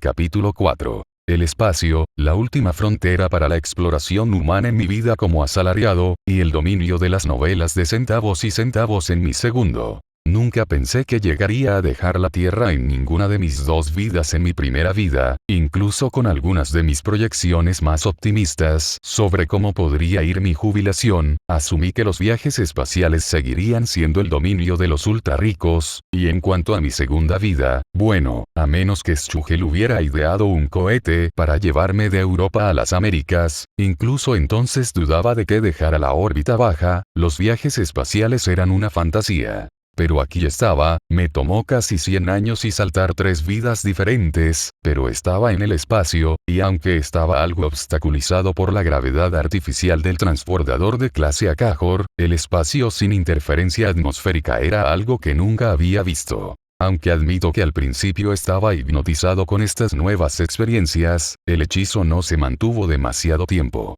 Capítulo 4. El espacio, la última frontera para la exploración humana en mi vida como asalariado, y el dominio de las novelas de centavos y centavos en mi segundo. Nunca pensé que llegaría a dejar la Tierra en ninguna de mis dos vidas en mi primera vida, incluso con algunas de mis proyecciones más optimistas sobre cómo podría ir mi jubilación, asumí que los viajes espaciales seguirían siendo el dominio de los ultra ricos, y en cuanto a mi segunda vida, bueno, a menos que Schugel hubiera ideado un cohete para llevarme de Europa a las Américas, incluso entonces dudaba de que dejara la órbita baja, los viajes espaciales eran una fantasía. Pero aquí estaba, me tomó casi 100 años y saltar 3 vidas diferentes, pero estaba en el espacio, y aunque estaba algo obstaculizado por la gravedad artificial del transbordador de clase Akajor, el espacio sin interferencia atmosférica era algo que nunca había visto. Aunque admito que al principio estaba hipnotizado con estas nuevas experiencias, el hechizo no se mantuvo demasiado tiempo.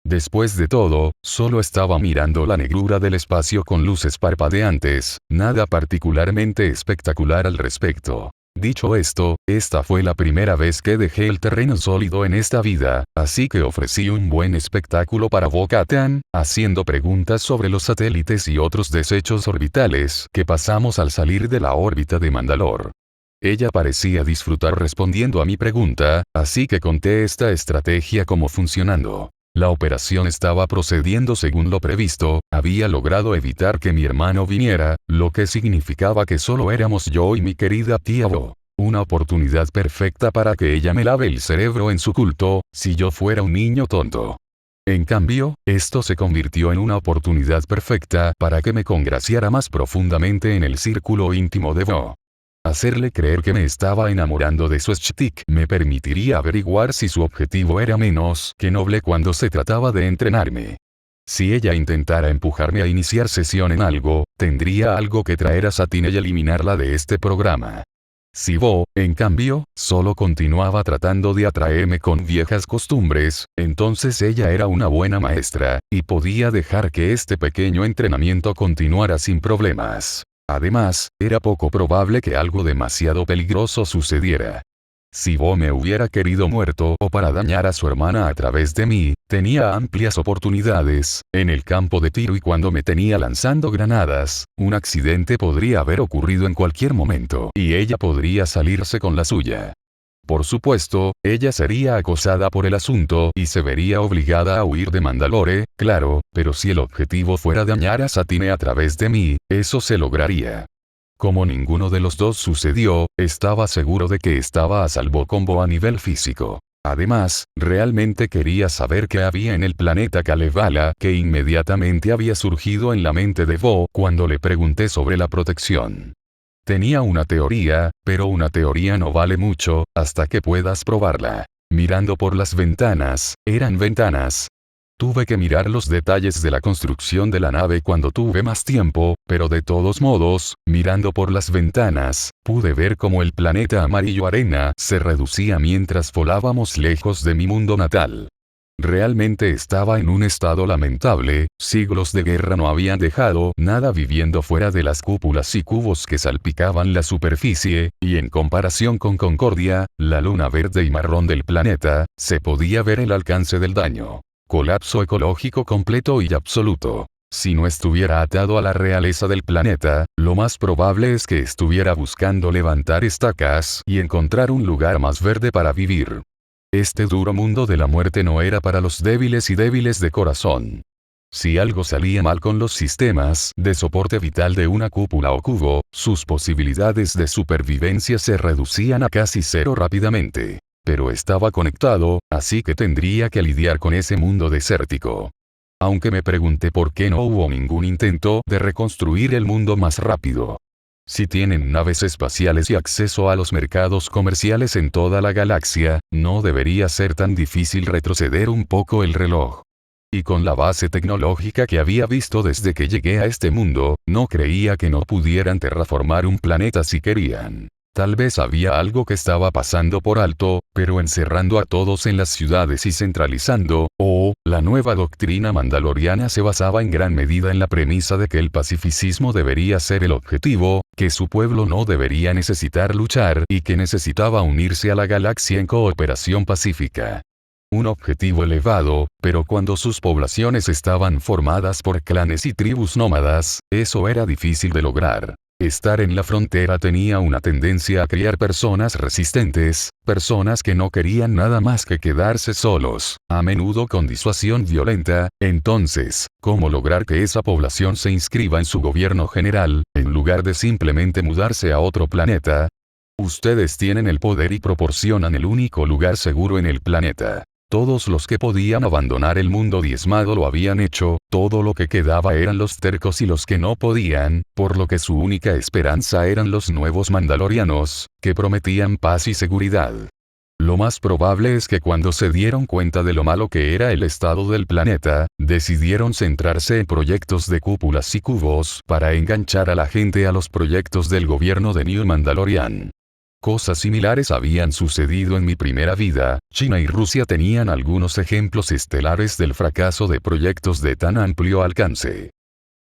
Después de todo, solo estaba mirando la negrura del espacio con luces parpadeantes, nada particularmente espectacular al respecto. Dicho esto, esta fue la primera vez que dejé el terreno sólido en esta vida, así que ofrecí un buen espectáculo para Bo-Katan, haciendo preguntas sobre los satélites y otros desechos orbitales que pasamos al salir de la órbita de Mandalore. Ella parecía disfrutar respondiendo a mi pregunta, así que conté esta estrategia como funcionando. La operación estaba procediendo según lo previsto, había logrado evitar que mi hermano viniera, lo que significaba que solo éramos yo y mi querida tía Bo. Una oportunidad perfecta para que ella me lave el cerebro en su culto, si yo fuera un niño tonto. En cambio, esto se convirtió en una oportunidad perfecta para que me congraciara más profundamente en el círculo íntimo de Bo. Hacerle creer que me estaba enamorando de su shtick me permitiría averiguar si su objetivo era menos que noble cuando se trataba de entrenarme. Si ella intentara empujarme a iniciar sesión en algo, tendría algo que traer a Satine y eliminarla de este programa. Si Bo, en cambio, solo continuaba tratando de atraerme con viejas costumbres, entonces ella era una buena maestra, y podía dejar que este pequeño entrenamiento continuara sin problemas. Además, era poco probable que algo demasiado peligroso sucediera. Si Bo me hubiera querido muerto o para dañar a su hermana a través de mí, tenía amplias oportunidades, en el campo de tiro y cuando me tenía lanzando granadas, un accidente podría haber ocurrido en cualquier momento y ella podría salirse con la suya. Por supuesto, ella sería acosada por el asunto y se vería obligada a huir de Mandalore, claro, pero si el objetivo fuera dañar a Satine a través de mí, eso se lograría. Como ninguno de los dos sucedió, estaba seguro de que estaba a salvo con Bo a nivel físico. Además, realmente quería saber qué había en el planeta Kalevala que inmediatamente había surgido en la mente de Bo cuando le pregunté sobre la protección. Tenía una teoría, pero una teoría no vale mucho, hasta que puedas probarla. Mirando por las ventanas, eran ventanas. Tuve que mirar los detalles de la construcción de la nave cuando tuve más tiempo, pero de todos modos, mirando por las ventanas, pude ver cómo el planeta amarillo arena se reducía mientras volábamos lejos de mi mundo natal. Realmente estaba en un estado lamentable, siglos de guerra no habían dejado nada viviendo fuera de las cúpulas y cubos que salpicaban la superficie, y en comparación con Concordia, la luna verde y marrón del planeta, se podía ver el alcance del daño. Colapso ecológico completo y absoluto. Si no estuviera atado a la realeza del planeta, lo más probable es que estuviera buscando levantar estacas y encontrar un lugar más verde para vivir. Este duro mundo de la muerte no era para los débiles y débiles de corazón. Si algo salía mal con los sistemas de soporte vital de una cúpula o cubo, sus posibilidades de supervivencia se reducían a casi cero rápidamente. Pero estaba conectado, así que tendría que lidiar con ese mundo desértico. Aunque me pregunté por qué no hubo ningún intento de reconstruir el mundo más rápido. Si tienen naves espaciales y acceso a los mercados comerciales en toda la galaxia, no debería ser tan difícil retroceder un poco el reloj. Y con la base tecnológica que había visto desde que llegué a este mundo, no creía que no pudieran terraformar un planeta si querían. Tal vez había algo que estaba pasando por alto, pero encerrando a todos en las ciudades y centralizando, la nueva doctrina mandaloriana se basaba en gran medida en la premisa de que el pacificismo debería ser el objetivo, que su pueblo no debería necesitar luchar y que necesitaba unirse a la galaxia en cooperación pacífica. Un objetivo elevado, pero cuando sus poblaciones estaban formadas por clanes y tribus nómadas, eso era difícil de lograr. Estar en la frontera tenía una tendencia a criar personas resistentes, personas que no querían nada más que quedarse solos, a menudo con disuasión violenta. Entonces, ¿cómo lograr que esa población se inscriba en su gobierno general, en lugar de simplemente mudarse a otro planeta? Ustedes tienen el poder y proporcionan el único lugar seguro en el planeta. Todos los que podían abandonar el mundo diezmado lo habían hecho, todo lo que quedaba eran los tercos y los que no podían, por lo que su única esperanza eran los nuevos mandalorianos, que prometían paz y seguridad. Lo más probable es que cuando se dieron cuenta de lo malo que era el estado del planeta, decidieron centrarse en proyectos de cúpulas y cubos para enganchar a la gente a los proyectos del gobierno de New Mandalorian. Cosas similares habían sucedido en mi primera vida. China y Rusia tenían algunos ejemplos estelares del fracaso de proyectos de tan amplio alcance.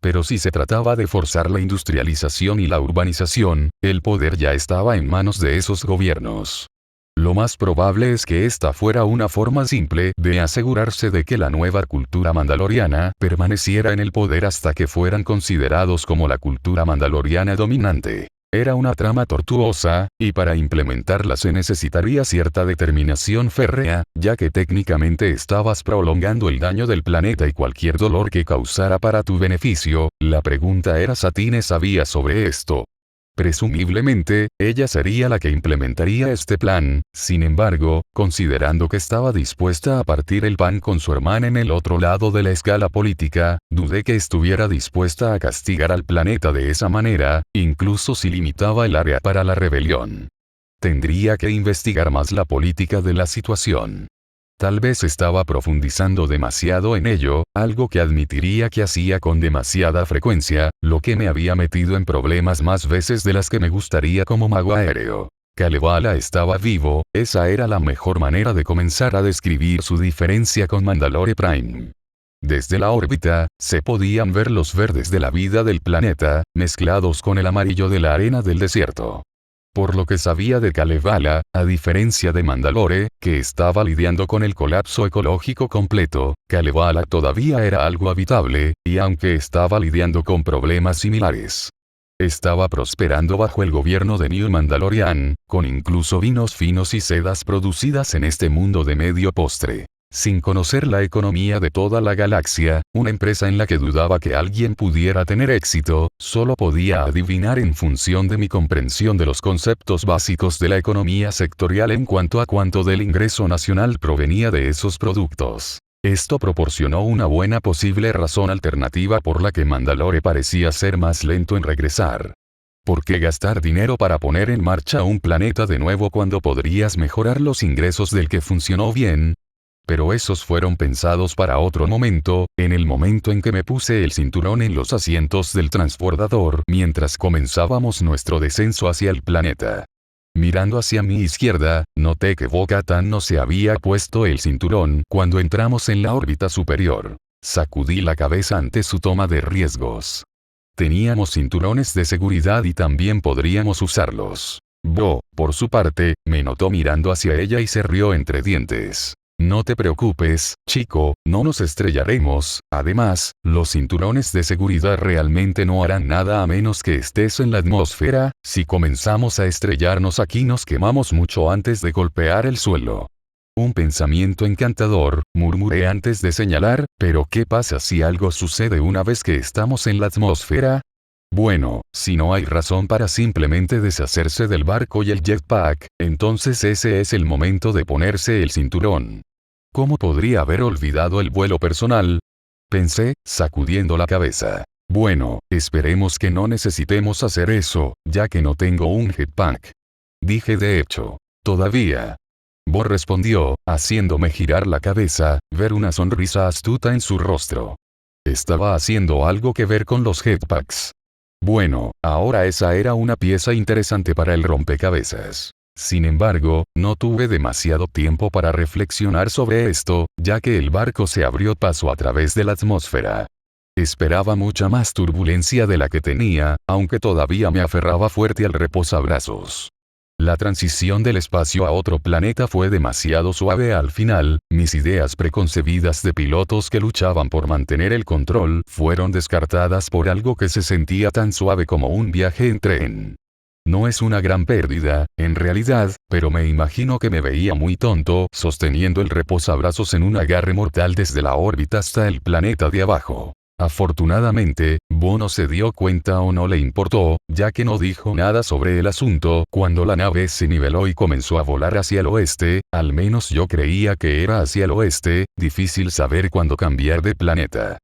Pero si se trataba de forzar la industrialización y la urbanización, el poder ya estaba en manos de esos gobiernos. Lo más probable es que esta fuera una forma simple de asegurarse de que la nueva cultura mandaloriana permaneciera en el poder hasta que fueran considerados como la cultura mandaloriana dominante. Era una trama tortuosa, y para implementarla se necesitaría cierta determinación férrea, ya que técnicamente estabas prolongando el daño del planeta y cualquier dolor que causara para tu beneficio. La pregunta era: ¿Satine sabía sobre esto? Presumiblemente, ella sería la que implementaría este plan. Sin embargo, considerando que estaba dispuesta a partir el pan con su hermana en el otro lado de la escala política, dudé que estuviera dispuesta a castigar al planeta de esa manera, incluso si limitaba el área para la rebelión. Tendría que investigar más la política de la situación. Tal vez estaba profundizando demasiado en ello, algo que admitiría que hacía con demasiada frecuencia, lo que me había metido en problemas más veces de las que me gustaría como mago aéreo. Kalevala estaba vivo, esa era la mejor manera de comenzar a describir su diferencia con Mandalore Prime. Desde la órbita, se podían ver los verdes de la vida del planeta, mezclados con el amarillo de la arena del desierto. Por lo que sabía de Kalevala, a diferencia de Mandalore, que estaba lidiando con el colapso ecológico completo, Kalevala todavía era algo habitable, y aunque estaba lidiando con problemas similares, estaba prosperando bajo el gobierno de New Mandalorian, con incluso vinos finos y sedas producidas en este mundo de medio postre. Sin conocer la economía de toda la galaxia, una empresa en la que dudaba que alguien pudiera tener éxito, solo podía adivinar en función de mi comprensión de los conceptos básicos de la economía sectorial en cuanto a cuánto del ingreso nacional provenía de esos productos. Esto proporcionó una buena posible razón alternativa por la que Mandalore parecía ser más lento en regresar. ¿Por qué gastar dinero para poner en marcha un planeta de nuevo cuando podrías mejorar los ingresos del que funcionó bien? Pero esos fueron pensados para otro momento, en el momento en que me puse el cinturón en los asientos del transbordador mientras comenzábamos nuestro descenso hacia el planeta. Mirando hacia mi izquierda, noté que Bo-Katan no se había puesto el cinturón cuando entramos en la órbita superior. Sacudí la cabeza ante su toma de riesgos. Teníamos cinturones de seguridad y también podríamos usarlos. Bo, por su parte, me notó mirando hacia ella y se rió entre dientes. No te preocupes, chico, no nos estrellaremos. Además, los cinturones de seguridad realmente no harán nada a menos que estés en la atmósfera. Si comenzamos a estrellarnos aquí nos quemamos mucho antes de golpear el suelo. Un pensamiento encantador, murmuré antes de señalar, pero ¿qué pasa si algo sucede una vez que estamos en la atmósfera? Bueno, si no hay razón para simplemente deshacerse del barco y el jetpack, entonces ese es el momento de ponerse el cinturón. ¿Cómo podría haber olvidado el vuelo personal? Pensé, sacudiendo la cabeza. Bueno, esperemos que no necesitemos hacer eso, ya que no tengo un jetpack. Dije de hecho. Todavía. Bo respondió, haciéndome girar la cabeza, ver una sonrisa astuta en su rostro. Estaba haciendo algo que ver con los jetpacks. Bueno, ahora esa era una pieza interesante para el rompecabezas. Sin embargo, no tuve demasiado tiempo para reflexionar sobre esto, ya que el barco se abrió paso a través de la atmósfera. Esperaba mucha más turbulencia de la que tenía, aunque todavía me aferraba fuerte al reposabrazos. La transición del espacio a otro planeta fue demasiado suave al final, mis ideas preconcebidas de pilotos que luchaban por mantener el control fueron descartadas por algo que se sentía tan suave como un viaje en tren. No es una gran pérdida, en realidad, pero me imagino que me veía muy tonto sosteniendo el reposabrazos en un agarre mortal desde la órbita hasta el planeta de abajo. Afortunadamente, Bo no se dio cuenta o no le importó, ya que no dijo nada sobre el asunto cuando la nave se niveló y comenzó a volar hacia el oeste, al menos yo creía que era hacia el oeste, difícil saber cuándo cambiar de planeta.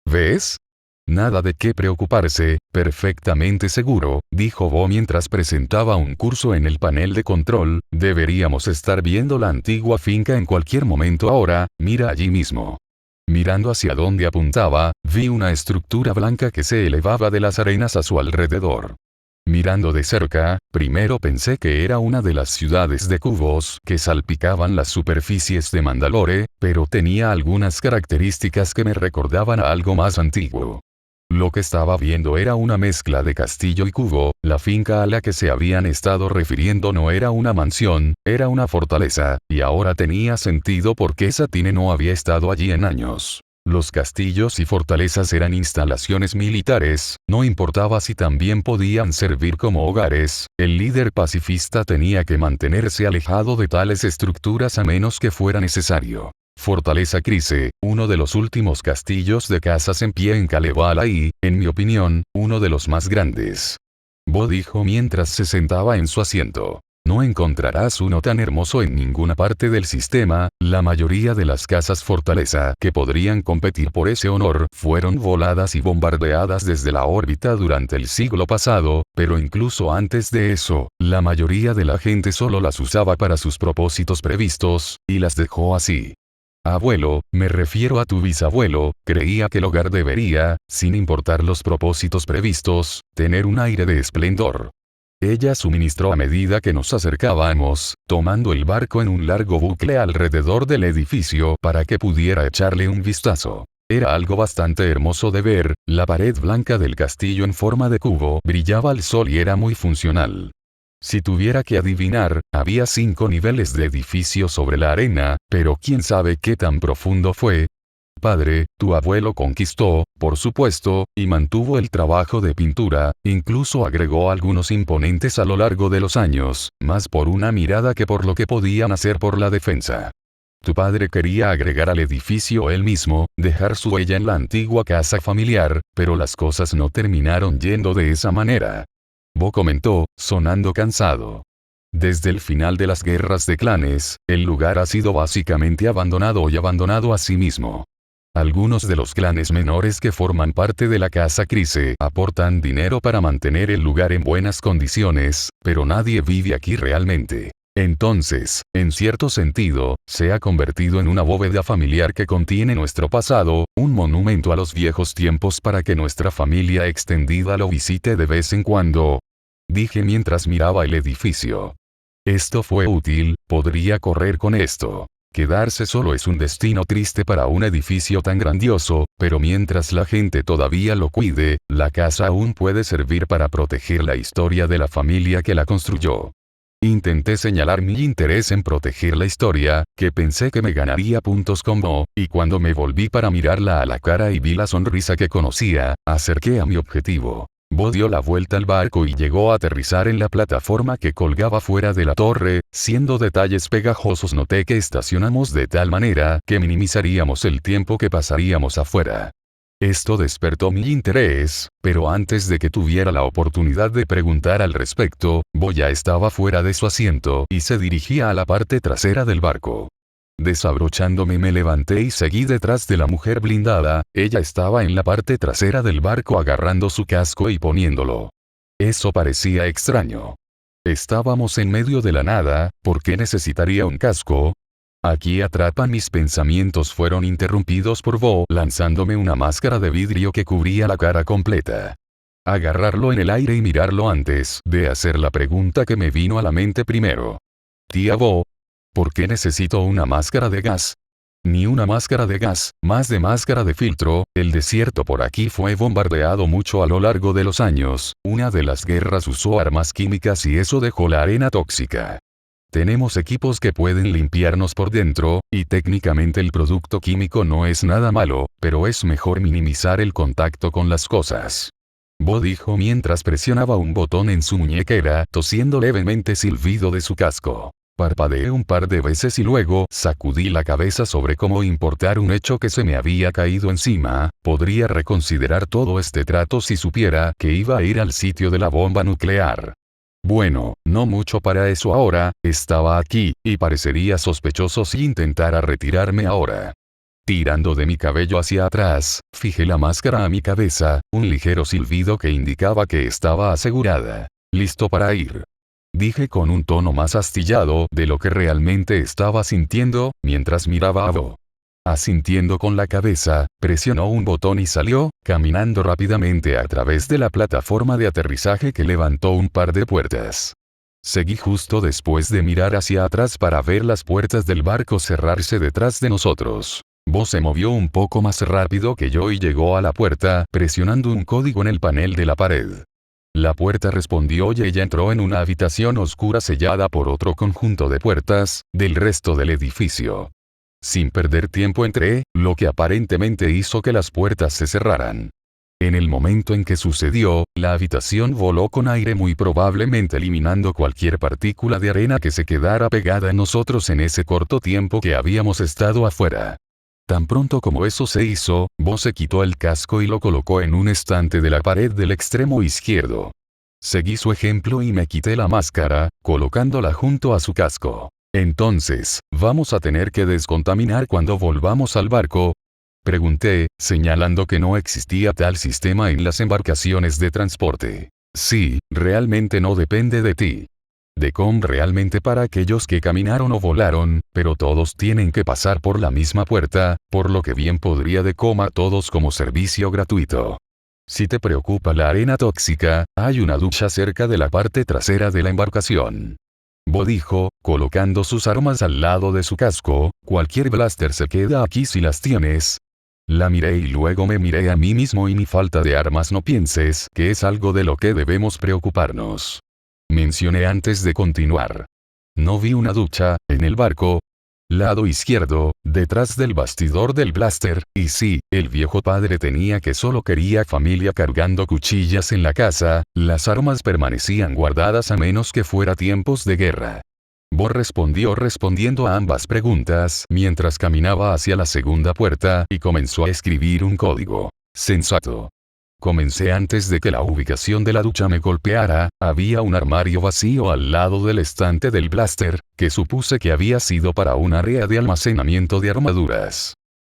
¿Ves? Nada de qué preocuparse, perfectamente seguro, dijo Bo mientras presentaba un curso en el panel de control, deberíamos estar viendo la antigua finca en cualquier momento ahora, mira allí mismo. Mirando hacia donde apuntaba, vi una estructura blanca que se elevaba de las arenas a su alrededor. Mirando de cerca, primero pensé que era una de las ciudades de cubos que salpicaban las superficies de Mandalore, pero tenía algunas características que me recordaban a algo más antiguo. Lo que estaba viendo era una mezcla de castillo y cubo, la finca a la que se habían estado refiriendo no era una mansión, era una fortaleza, y ahora tenía sentido porque Satine no había estado allí en años. Los castillos y fortalezas eran instalaciones militares, no importaba si también podían servir como hogares, el líder pacifista tenía que mantenerse alejado de tales estructuras a menos que fuera necesario. Fortaleza Crise, uno de los últimos castillos de casas en pie en Kalevala y, en mi opinión, uno de los más grandes. Bo dijo mientras se sentaba en su asiento. No encontrarás uno tan hermoso en ninguna parte del sistema, la mayoría de las casas fortaleza que podrían competir por ese honor fueron voladas y bombardeadas desde la órbita durante el siglo pasado, pero incluso antes de eso, la mayoría de la gente solo las usaba para sus propósitos previstos, y las dejó así. Abuelo, me refiero a tu bisabuelo, creía que el hogar debería, sin importar los propósitos previstos, tener un aire de esplendor. Ella suministró a medida que nos acercábamos, tomando el barco en un largo bucle alrededor del edificio para que pudiera echarle un vistazo. Era algo bastante hermoso de ver, la pared blanca del castillo en forma de cubo brillaba al sol y era muy funcional. Si tuviera que adivinar, había 5 niveles de edificio sobre la arena, pero quién sabe qué tan profundo fue. Padre, tu abuelo conquistó, por supuesto, y mantuvo el trabajo de pintura, incluso agregó algunos imponentes a lo largo de los años, más por una mirada que por lo que podían hacer por la defensa. Tu padre quería agregar al edificio él mismo, dejar su huella en la antigua casa familiar, pero las cosas no terminaron yendo de esa manera. Bo comentó, sonando cansado. Desde el final de las guerras de clanes, el lugar ha sido básicamente abandonado y abandonado a sí mismo. Algunos de los clanes menores que forman parte de la casa Crise aportan dinero para mantener el lugar en buenas condiciones, pero nadie vive aquí realmente. Entonces, en cierto sentido, se ha convertido en una bóveda familiar que contiene nuestro pasado, un monumento a los viejos tiempos para que nuestra familia extendida lo visite de vez en cuando. Dije mientras miraba el edificio. Esto fue útil, podría correr con esto. Quedarse solo es un destino triste para un edificio tan grandioso, pero mientras la gente todavía lo cuide, la casa aún puede servir para proteger la historia de la familia que la construyó. Intenté señalar mi interés en proteger la historia, que pensé que me ganaría puntos con Bo, y cuando me volví para mirarla a la cara y vi la sonrisa que conocía, acerqué a mi objetivo. Bo dio la vuelta al barco y llegó a aterrizar en la plataforma que colgaba fuera de la torre, siendo detalles pegajosos noté que estacionamos de tal manera que minimizaríamos el tiempo que pasaríamos afuera. Esto despertó mi interés, pero antes de que tuviera la oportunidad de preguntar al respecto, Bo ya estaba fuera de su asiento y se dirigía a la parte trasera del barco. Desabrochándome me levanté y seguí detrás de la mujer blindada, ella estaba en la parte trasera del barco agarrando su casco y poniéndolo. Eso parecía extraño. Estábamos en medio de la nada, ¿por qué necesitaría un casco? Aquí atrapan mis pensamientos fueron interrumpidos por Bo lanzándome una máscara de vidrio que cubría la cara completa. Agarrarlo en el aire y mirarlo antes de hacer la pregunta que me vino a la mente primero. Tía Bo, ¿por qué necesito una máscara de gas? Ni una máscara de gas, más de máscara de filtro. El desierto por aquí fue bombardeado mucho a lo largo de los años, una de las guerras usó armas químicas y eso dejó la arena tóxica. Tenemos equipos que pueden limpiarnos por dentro, y técnicamente el producto químico no es nada malo, pero es mejor minimizar el contacto con las cosas. Bo dijo mientras presionaba un botón en su muñequera, tosiendo levemente silbido de su casco. Parpadeé un par de veces y luego sacudí la cabeza sobre cómo importar un hecho que se me había caído encima. Podría reconsiderar todo este trato si supiera que iba a ir al sitio de la bomba nuclear. Bueno, no mucho para eso ahora, estaba aquí, y parecería sospechoso si intentara retirarme ahora. Tirando de mi cabello hacia atrás, fijé la máscara a mi cabeza, un ligero silbido que indicaba que estaba asegurada. Listo para ir. Dije con un tono más astillado de lo que realmente estaba sintiendo, mientras miraba a Bo. Asintiendo con la cabeza, presionó un botón y salió, caminando rápidamente a través de la plataforma de aterrizaje que levantó un par de puertas. Seguí justo después de mirar hacia atrás para ver las puertas del barco cerrarse detrás de nosotros. Bo se movió un poco más rápido que yo y llegó a la puerta, presionando un código en el panel de la pared. La puerta respondió y ella entró en una habitación oscura sellada por otro conjunto de puertas, del resto del edificio. Sin perder tiempo entré, lo que aparentemente hizo que las puertas se cerraran. En el momento en que sucedió, la habitación voló con aire muy probablemente eliminando cualquier partícula de arena que se quedara pegada a nosotros en ese corto tiempo que habíamos estado afuera. Tan pronto como eso se hizo, Bo se quitó el casco y lo colocó en un estante de la pared del extremo izquierdo. Seguí su ejemplo y me quité la máscara, colocándola junto a su casco. Entonces, ¿vamos a tener que descontaminar cuando volvamos al barco? Pregunté, señalando que no existía tal sistema en las embarcaciones de transporte. Sí, realmente no depende de ti. DECOM realmente para aquellos que caminaron o volaron, pero todos tienen que pasar por la misma puerta, por lo que bien podría DECOM a todos como servicio gratuito. Si te preocupa la arena tóxica, hay una ducha cerca de la parte trasera de la embarcación. Bo dijo, colocando sus armas al lado de su casco, cualquier blaster se queda aquí si las tienes. La miré y luego me miré a mí mismo y mi falta de armas no pienses que es algo de lo que debemos preocuparnos. Mencioné antes de continuar. No vi una ducha, en el barco. Lado izquierdo, detrás del bastidor del blaster, y sí, el viejo padre tenía que solo quería familia cargando cuchillas en la casa, las armas permanecían guardadas a menos que fuera tiempos de guerra. Bo respondió respondiendo a ambas preguntas mientras caminaba hacia la segunda puerta y comenzó a escribir un código. Sensato. Comencé antes de que la ubicación de la ducha me golpeara, había un armario vacío al lado del estante del blaster, que supuse que había sido para un área de almacenamiento de armaduras.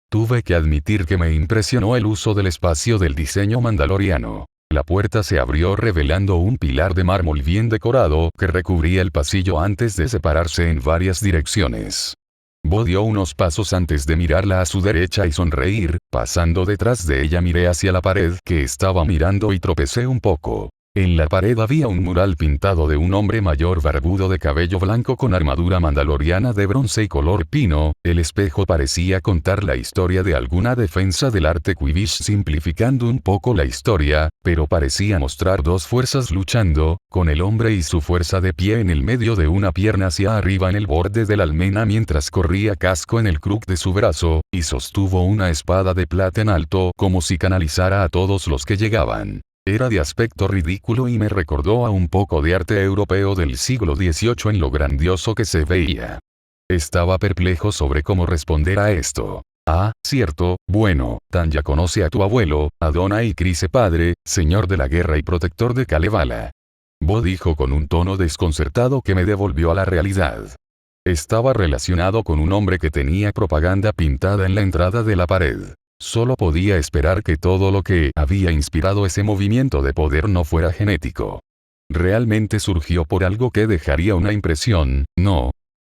Tuve que admitir que me impresionó el uso del espacio del diseño mandaloriano. La puerta se abrió revelando un pilar de mármol bien decorado que recubría el pasillo antes de separarse en varias direcciones. Bo dio unos pasos antes de mirarla a su derecha y sonreír, pasando detrás de ella miré hacia la pared que estaba mirando y tropecé un poco. En la pared había un mural pintado de un hombre mayor barbudo de cabello blanco con armadura mandaloriana de bronce y color pino. El espejo parecía contar la historia de alguna defensa del arte Quibish simplificando un poco la historia, pero parecía mostrar dos fuerzas luchando, con el hombre y su fuerza de pie en el medio de una pierna hacia arriba en el borde de la almena mientras corría casco en el crook de su brazo, y sostuvo una espada de plata en alto como si canalizara a todos los que llegaban. Era de aspecto ridículo y me recordó a un poco de arte europeo del siglo XVIII en lo grandioso que se veía. Estaba perplejo sobre cómo responder a esto. Ah, cierto, bueno, Tanya conoce a tu abuelo, Adonai Crise padre, señor de la guerra y protector de Kalevala. Bo dijo con un tono desconcertado que me devolvió a la realidad. Estaba relacionado con un hombre que tenía propaganda pintada en la entrada de la pared. Solo podía esperar que todo lo que había inspirado ese movimiento de poder no fuera genético. Realmente surgió por algo que dejaría una impresión, ¿no?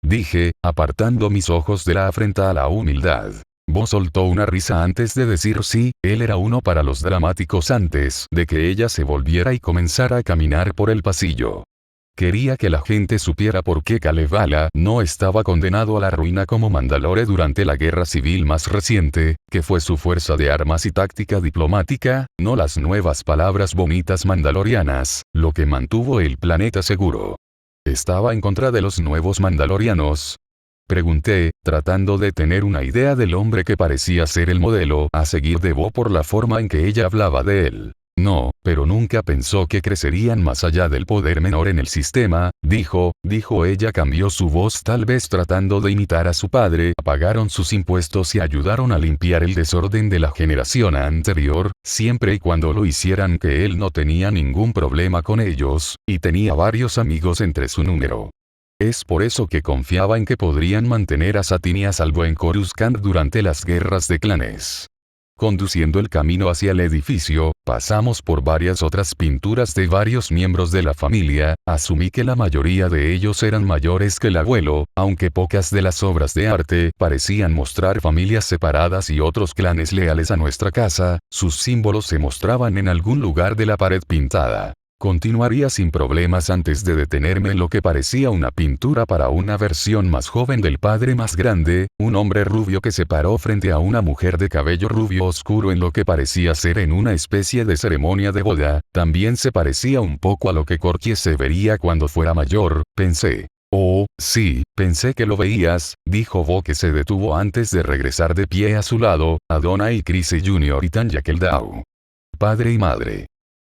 Dije, apartando mis ojos de la afrenta a la humildad. Bo soltó una risa antes de decir sí, él era uno para los dramáticos antes de que ella se volviera y comenzara a caminar por el pasillo. Quería que la gente supiera por qué Kalevala no estaba condenado a la ruina como Mandalore durante la guerra civil más reciente, que fue su fuerza de armas y táctica diplomática, no las nuevas palabras bonitas mandalorianas, lo que mantuvo el planeta seguro. ¿Estaba en contra de los nuevos mandalorianos? Pregunté, tratando de tener una idea del hombre que parecía ser el modelo a seguir de Bo por la forma en que ella hablaba de él. No, pero nunca pensó que crecerían más allá del poder menor en el sistema, dijo ella. Cambió su voz, tal vez tratando de imitar a su padre. Pagaron sus impuestos y ayudaron a limpiar el desorden de la generación anterior, siempre y cuando lo hicieran, que él no tenía ningún problema con ellos, y tenía varios amigos entre su número. Es por eso que confiaba en que podrían mantener a Satine a salvo en Coruscant durante las guerras de clanes. Conduciendo el camino hacia el edificio, pasamos por varias otras pinturas de varios miembros de la familia. Asumí que la mayoría de ellos eran mayores que el abuelo, aunque pocas de las obras de arte parecían mostrar familias separadas y otros clanes leales a nuestra casa. Sus símbolos se mostraban en algún lugar de la pared pintada. Continuaría sin problemas antes de detenerme en lo que parecía una pintura para una versión más joven del padre más grande, un hombre rubio que se paró frente a una mujer de cabello rubio oscuro en lo que parecía ser en una especie de ceremonia de boda. También se parecía un poco a lo que Corky se vería cuando fuera mayor, pensé. Oh, sí, pensé que lo veías, dijo Bo, que se detuvo antes de regresar de pie a su lado. Adonai Chris Jr. y Tanya Keldau. Padre y madre.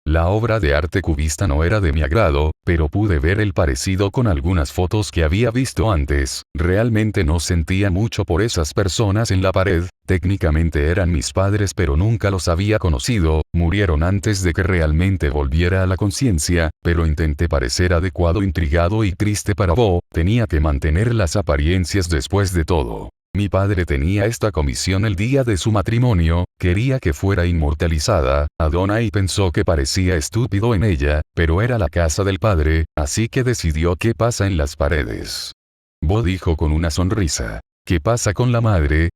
La obra de arte cubista no era de mi agrado, pero pude ver el parecido con algunas fotos que había visto antes. Realmente no sentía mucho por esas personas en la pared. Técnicamente eran mis padres, pero nunca los había conocido. Murieron antes de que realmente volviera a la conciencia, pero intenté parecer adecuado, intrigado y triste para Bo. Tenía que mantener las apariencias después de todo. Mi padre tenía esta comisión el día de su matrimonio, quería que fuera inmortalizada. Adonai pensó que parecía estúpido en ella, pero era la casa del padre, así que decidió qué pasa en las paredes. Bo dijo con una sonrisa. ¿Qué pasa con la madre?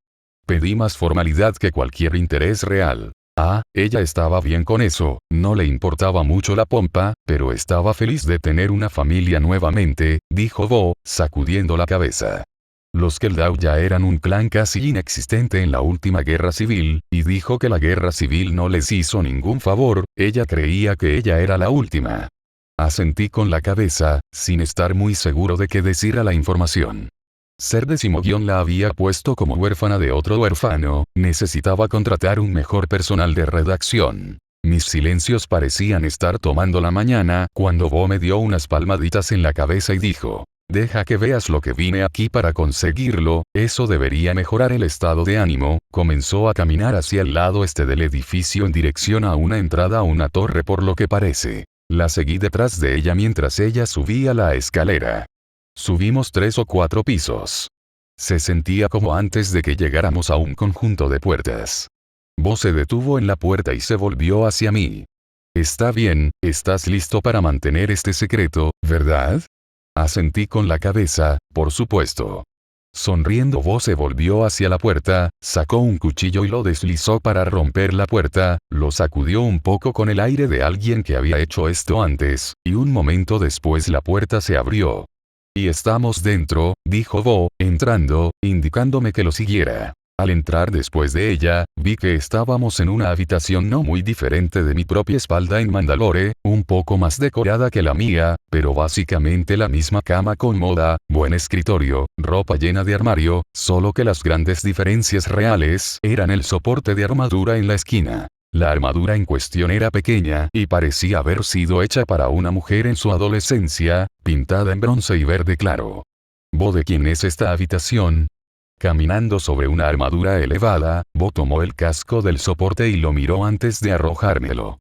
Pedí más formalidad que cualquier interés real. Ella estaba bien con eso, no le importaba mucho la pompa, pero estaba feliz de tener una familia nuevamente, dijo Bo, sacudiendo la cabeza. Los Keldau ya eran un clan casi inexistente en la última guerra civil, y dijo que la guerra civil no les hizo ningún favor. Ella creía que ella era la última. Asentí con la cabeza, sin estar muy seguro de qué decir a la información. Ser decimoguión la había puesto como huérfana de otro huérfano, necesitaba contratar un mejor personal de redacción. Mis silencios parecían estar tomando la mañana, cuando Bo me dio unas palmaditas en la cabeza y dijo. Deja que veas lo que vine aquí para conseguirlo, eso debería mejorar el estado de ánimo. Comenzó a caminar hacia el lado este del edificio en dirección a una entrada a una torre, por lo que parece. La seguí detrás de ella mientras ella subía la escalera. Subimos 3 o 4 pisos. Se sentía como antes de que llegáramos a un conjunto de puertas. Bo se detuvo en la puerta y se volvió hacia mí. Está bien, estás listo para mantener este secreto, ¿verdad? Asentí con la cabeza, por supuesto. Sonriendo, Bo se volvió hacia la puerta, sacó un cuchillo y lo deslizó para romper la puerta, lo sacudió un poco con el aire de alguien que había hecho esto antes, y un momento después la puerta se abrió. Y estamos dentro, dijo Bo, entrando, indicándome que lo siguiera. Al entrar después de ella, vi que estábamos en una habitación no muy diferente de mi propia espalda en Mandalore, un poco más decorada que la mía, pero básicamente la misma cama cómoda, buen escritorio, ropa llena de armario, solo que las grandes diferencias reales eran el soporte de armadura en la esquina. La armadura en cuestión era pequeña y parecía haber sido hecha para una mujer en su adolescencia, pintada en bronce y verde claro. Bo, ¿de quién es esta habitación? Caminando sobre una armadura elevada, Bo tomó el casco del soporte y lo miró antes de arrojármelo.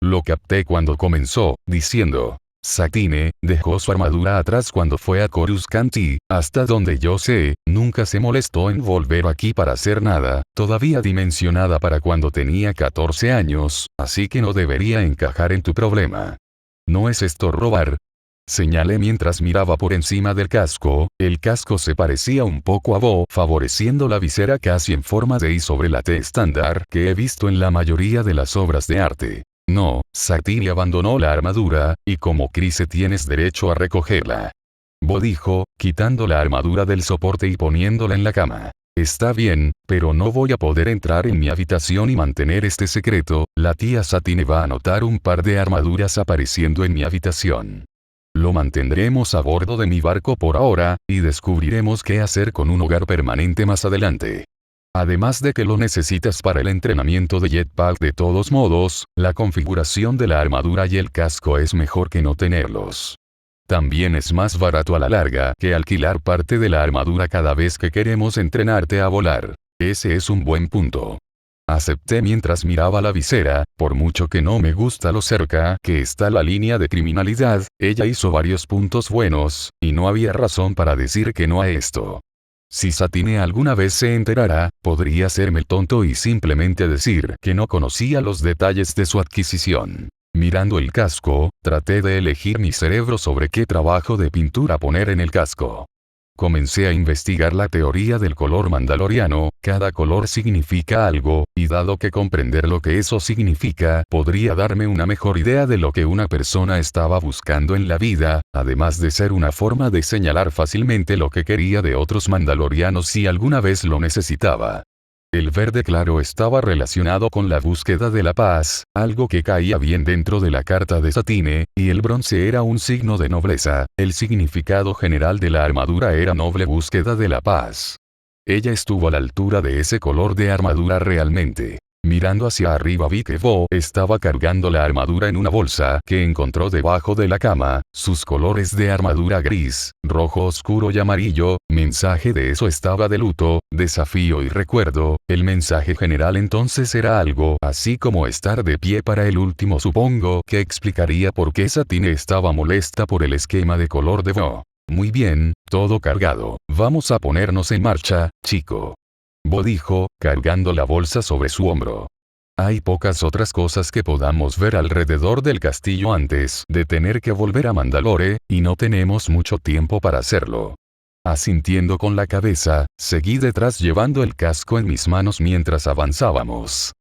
Lo capté cuando comenzó, diciendo. Satine dejó su armadura atrás cuando fue a Coruscant y, hasta donde yo sé, nunca se molestó en volver aquí para hacer nada, todavía dimensionada para cuando tenía 14 años, así que no debería encajar en tu problema. ¿No es esto robar? Señalé mientras miraba por encima del casco. El casco se parecía un poco a Bo, favoreciendo la visera casi en forma de I sobre la T estándar que he visto en la mayoría de las obras de arte. No, Satine abandonó la armadura, y como Chris tienes derecho a recogerla. Bo dijo, quitando la armadura del soporte y poniéndola en la cama. Está bien, pero no voy a poder entrar en mi habitación y mantener este secreto. La tía Satine va a notar un par de armaduras apareciendo en mi habitación. Lo mantendremos a bordo de mi barco por ahora, y descubriremos qué hacer con un hogar permanente más adelante. Además de que lo necesitas para el entrenamiento de jetpack de todos modos, la configuración de la armadura y el casco es mejor que no tenerlos. También es más barato a la larga que alquilar parte de la armadura cada vez que queremos entrenarte a volar. Ese es un buen punto. Acepté mientras miraba la visera. Por mucho que no me gusta lo cerca que está la línea de criminalidad, ella hizo varios puntos buenos, y no había razón para decir que no a esto. Si Satine alguna vez se enterara, podría hacerme el tonto y simplemente decir que no conocía los detalles de su adquisición. Mirando el casco, traté de elegir mi cerebro sobre qué trabajo de pintura poner en el casco. Comencé a investigar la teoría del color mandaloriano. Cada color significa algo, y dado que comprender lo que eso significa podría darme una mejor idea de lo que una persona estaba buscando en la vida, además de ser una forma de señalar fácilmente lo que quería de otros mandalorianos si alguna vez lo necesitaba. El verde claro estaba relacionado con la búsqueda de la paz, algo que caía bien dentro de la carta de Satine, y el bronce era un signo de nobleza. El significado general de la armadura era noble búsqueda de la paz. Ella estuvo a la altura de ese color de armadura realmente. Mirando hacia arriba vi que Bo estaba cargando la armadura en una bolsa que encontró debajo de la cama. Sus colores de armadura gris, rojo oscuro y amarillo. Mensaje de eso estaba de luto, desafío y recuerdo. El mensaje general entonces era algo así como estar de pie para el último. Supongo que explicaría por qué Satine estaba molesta por el esquema de color de Bo. Muy bien, todo cargado. Vamos a ponernos en marcha, chico. Bo dijo, cargando la bolsa sobre su hombro. Hay pocas otras cosas que podamos ver alrededor del castillo antes de tener que volver a Mandalore, y no tenemos mucho tiempo para hacerlo. Asintiendo con la cabeza, seguí detrás llevando el casco en mis manos mientras avanzábamos.